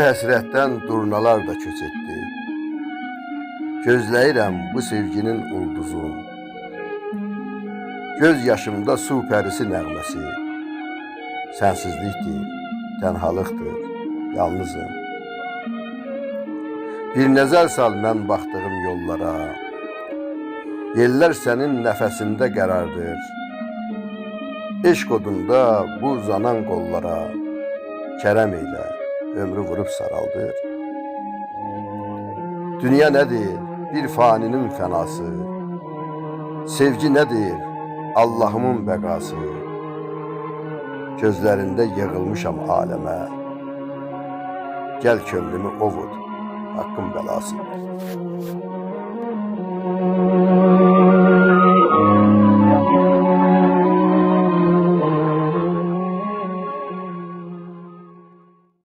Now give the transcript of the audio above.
həsrətdən durnalar da köç etdi. Gözləyirəm bu sevginin ulduzun. Göz yaşımda su pərisi nəğməsi. Sənsizlikdir, tənhalıqdır, yalnızım. Bir nəzər sal mən baxdığım yollara. Yellər sənin nəfəsində qərardır. Eşq odunda bu uzanan qollara kərəm eylə, ömrü vurub saraldır. Dünya nədir? Bir faninin fənası. Sevgi nədir? Allahımın bəqası. Gözlərində yığılmışam aləmə. Gəl könlümü ovud, haqqın bəlası.